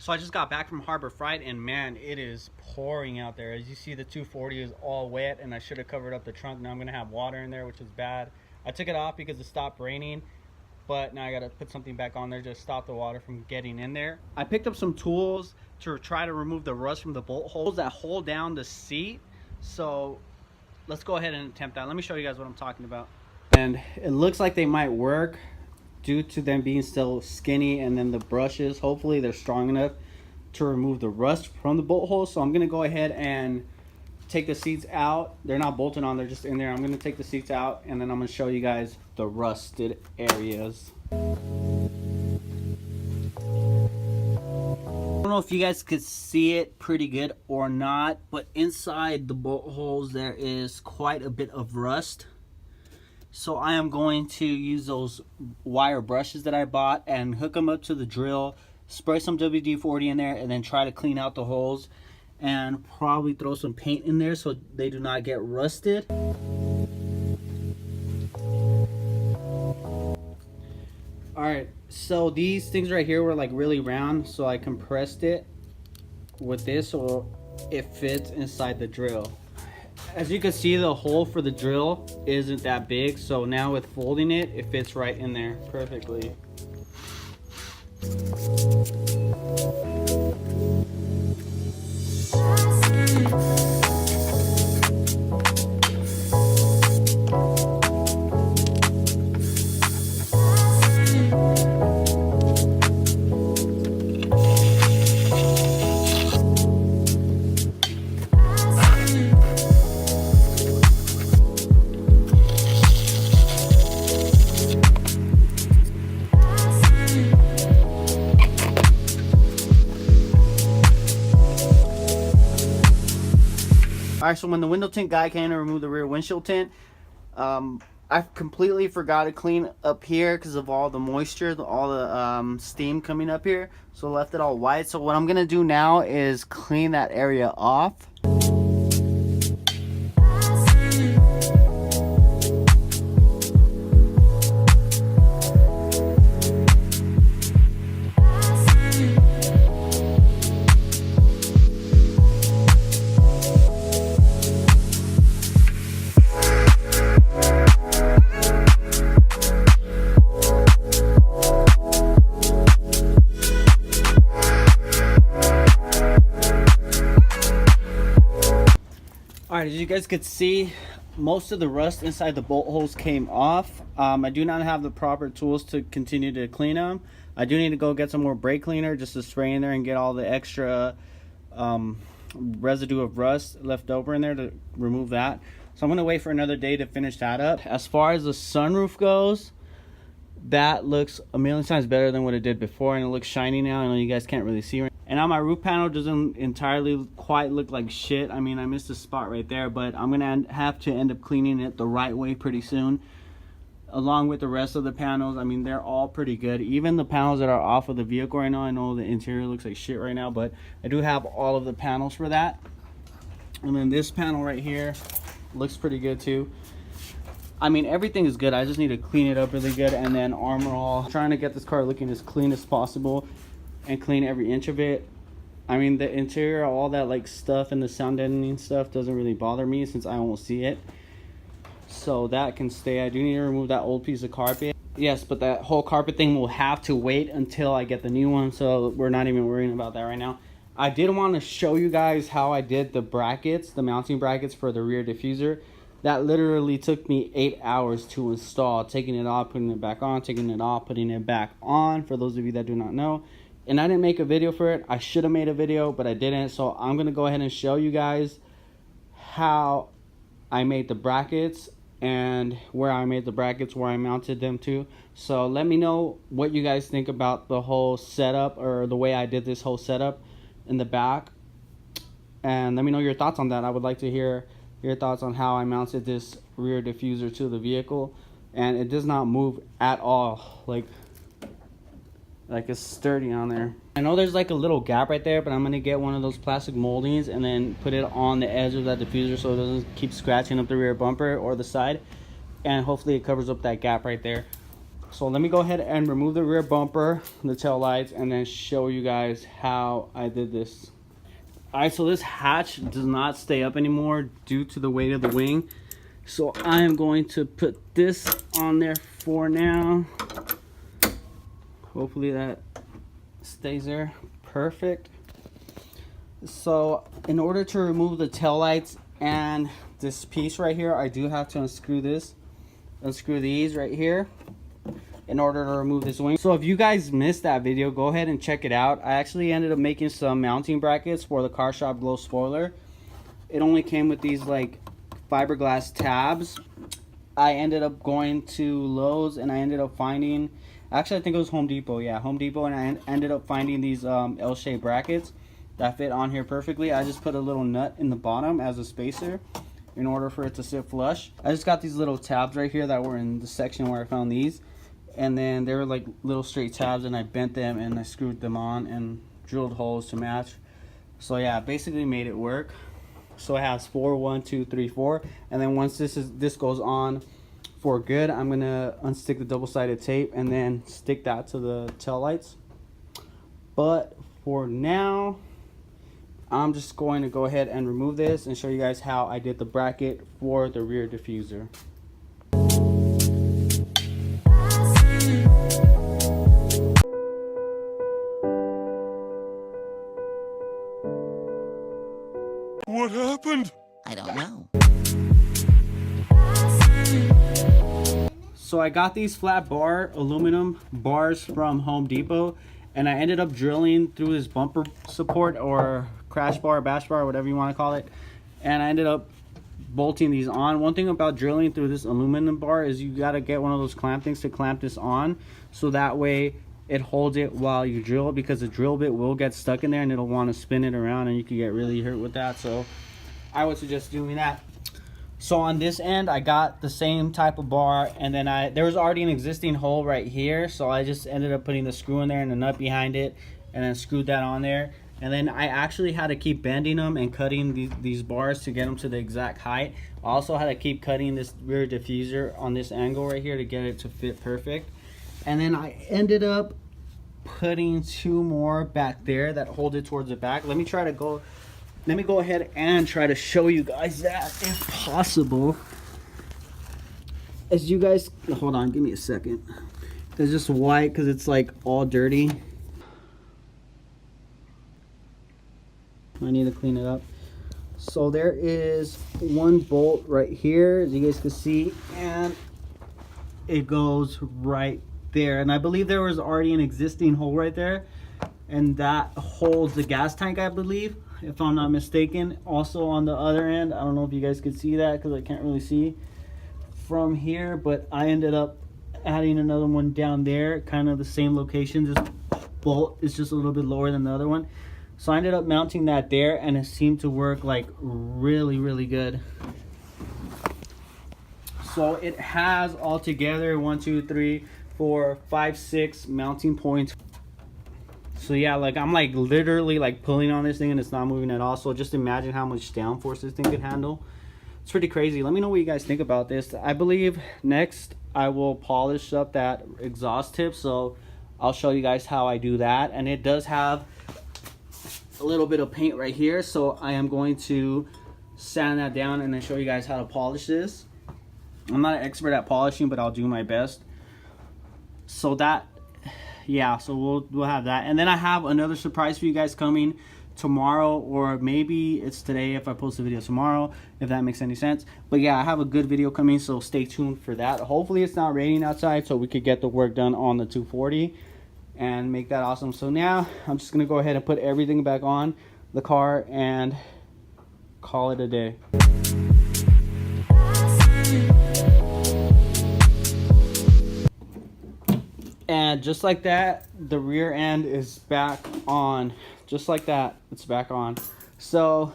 So I just got back from Harbor Freight, and man, it is pouring out there. As you see, the 240 is all wet, and I should have covered up the trunk. Now I'm gonna have water in there, which is bad. I took it off because it stopped raining, but now I gotta put something back on there just stop the water from getting in there. I picked up some tools to try to remove the rust from the bolt holes that hold down the seat. So let's go ahead and attempt that. Let me show you guys what I'm talking about. And it looks like they might work due to them being still skinny, and then the brushes, hopefully they're strong enough to remove the rust from the bolt hole. So I'm gonna go ahead and take the seats out. They're not bolted on, they're just in there. I'm gonna take the seats out, and then I'm gonna show you guys the rusted areas. I don't know if you guys could see it pretty good or not, but inside the bolt holes there is quite a bit of rust. So I am going to use those wire brushes that I bought and hook them up to the drill, spray some WD-40 in there, and then try to clean out the holes, and probably throw some paint in there so they do not get rusted. Alright, so these things right here were like really round, so I compressed it with this so it fits inside the drill. As you can see, the hole for the drill isn't that big, so now with folding it, it fits right in there perfectly. Alright, so when the window tint guy came to remove the rear windshield tint, I completely forgot to clean up here because of all the moisture, all the steam coming up here. So I left it all white. So what I'm going to do now is clean that area off. Alright, as you guys could see, most of the rust inside the bolt holes came off. I do not have the proper tools to continue to clean them. I do need to go get some more brake cleaner just to spray in there and get all the extra residue of rust left over in there to remove that. So I'm going to wait for another day to finish that up. As far as the sunroof goes, that looks a million times better than what it did before, and it looks shiny now. I know you guys can't really see right. And now my roof panel doesn't entirely quite look like shit. I mean, I missed a spot right there, but I'm gonna have to end up cleaning it the right way pretty soon, along with the rest of the panels. I mean, they're all pretty good. Even the panels that are off of the vehicle right now, I know the interior looks like shit right now, but I do have all of the panels for that. And then this panel right here looks pretty good too. I mean, everything is good. I just need to clean it up really good, and then armor all. I'm trying to get this car looking as clean as possible and clean every inch of it. I mean, the interior, all that like stuff and the sound deadening stuff doesn't really bother me since I won't see it, so that can stay. I do need to remove that old piece of carpet. Yes, but that whole carpet thing will have to wait until I get the new one, so we're not even worrying about that right now. I did want to show you guys how I did the brackets, the mounting brackets for the rear diffuser. That literally took me 8 hours to install, taking it off, putting it back on, taking it off, putting it back on, for those of you that do not know. And I didn't make a video for it. I should have made a video, but I didn't. So I'm going to go ahead and show you guys how I made the brackets and where I made the brackets, where I mounted them to. So let me know what you guys think about the whole setup, or the way I did this whole setup in the back. And let me know your thoughts on that. I would like to hear your thoughts on how I mounted this rear diffuser to the vehicle. And it does not move at all. Like it's sturdy on there. I know there's like a little gap right there, but I'm gonna get one of those plastic moldings and then put it on the edge of that diffuser so it doesn't keep scratching up the rear bumper or the side, and hopefully it covers up that gap right there. So let me go ahead and remove the rear bumper, the tail lights, and then show you guys how I did this. Alright, so this hatch does not stay up anymore due to the weight of the wing. So I am going to put this on there for now. Hopefully that stays there. Perfect. So in order to remove the tail lights and this piece right here, I do have to unscrew these right here in order to remove this wing. So if you guys missed that video, go ahead and check it out. I actually ended up making some mounting brackets for the Car Shop Glow spoiler. It only came with these like fiberglass tabs. I ended up going to Lowe's and I ended up finding, actually I think it was Home Depot, yeah, Home Depot, and I ended up finding these L-shaped brackets that fit on here perfectly. I just put a little nut in the bottom as a spacer in order for it to sit flush. I just got these little tabs right here that were in the section where I found these, and then they were like little straight tabs, and I bent them and I screwed them on and drilled holes to match. So yeah, basically made it work. So it has 4, 1, 2, 3, 4, and then once this goes on for good, I'm gonna unstick the double-sided tape and then stick that to the tail lights. But for now, I'm just going to go ahead and remove this and show you guys how I did the bracket for the rear diffuser. What happened? I don't know. So I got these flat bar aluminum bars from Home Depot, and I ended up drilling through this bumper support or crash bar, bash bar, whatever you want to call it, and I ended up bolting these on. One thing about drilling through this aluminum bar is you got to get one of those clamp things to clamp this on, so that way it holds it while you drill, because the drill bit will get stuck in there and it'll want to spin it around and you could get really hurt with that. So I would suggest doing that. So on this end, I got the same type of bar, and then there was already an existing hole right here, so I just ended up putting the screw in there and the nut behind it, and then screwed that on there. And then I actually had to keep bending them and cutting these bars to get them to the exact height. I also had to keep cutting this rear diffuser on this angle right here to get it to fit perfect. And then I ended up putting 2 more back there that hold it towards the back. Let me go ahead and try to show you guys that if possible. As you guys, hold on, give me a second. It's just white because it's like all dirty. I need to clean it up. So there is 1 bolt right here, as you guys can see, and it goes right there. And I believe there was already an existing hole right there, and that holds the gas tank, I believe, if I'm not mistaken. Also on the other end, I don't know if you guys could see that because I can't really see from here, but I ended up adding another one down there, kind of the same location. This bolt is just a little bit lower than the other one. So I ended up mounting that there, and it seemed to work like really good. So it has altogether 1, 2, 3, 4, 5, 6 mounting points. So yeah, like I'm like literally like pulling on this thing and it's not moving at all. So just imagine how much downforce this thing could handle. It's pretty crazy. Let me know what you guys think about this. I believe next I will polish up that exhaust tip, so I'll show you guys how I do that. And it does have a little bit of paint right here, so I am going to sand that down and then show you guys how to polish this. I'm not an expert at polishing, but I'll do my best. So that, yeah, so we'll have that. And then I have another surprise for you guys coming tomorrow, or maybe it's today if I post a video tomorrow, if that makes any sense. But yeah, I have a good video coming, so stay tuned for that. Hopefully it's not raining outside so we could get the work done on the 240 and make that awesome. So now I'm just gonna go ahead and put everything back on the car and call it a day. And just like that, the rear end is back on. Just like that, it's back on. So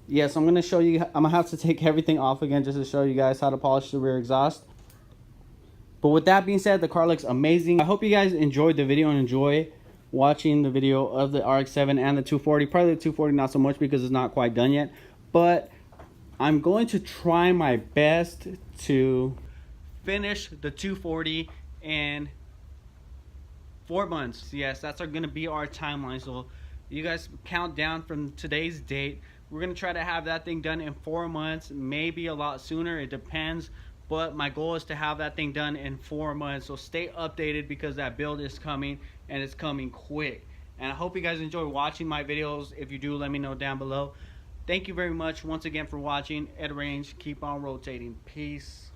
yes, I'm gonna show you, I'm gonna have to take everything off again just to show you guys how to polish the rear exhaust. But with that being said, the car looks amazing. I hope you guys enjoyed the video and enjoy watching the video of the Rx-7 and the 240. Probably the 240 not so much because it's not quite done yet. But I'm going to try my best to finish the 240 in 4 months. Yes, that's gonna be our timeline. So you guys count down from today's date. We're gonna try to have that thing done in 4 months, maybe a lot sooner, it depends. But my goal is to have that thing done in 4 months. So stay updated because that build is coming, and it's coming quick. And I hope you guys enjoy watching my videos. If you do, let me know down below. Thank you very much once again for watching. Ed Range, keep on rotating. Peace.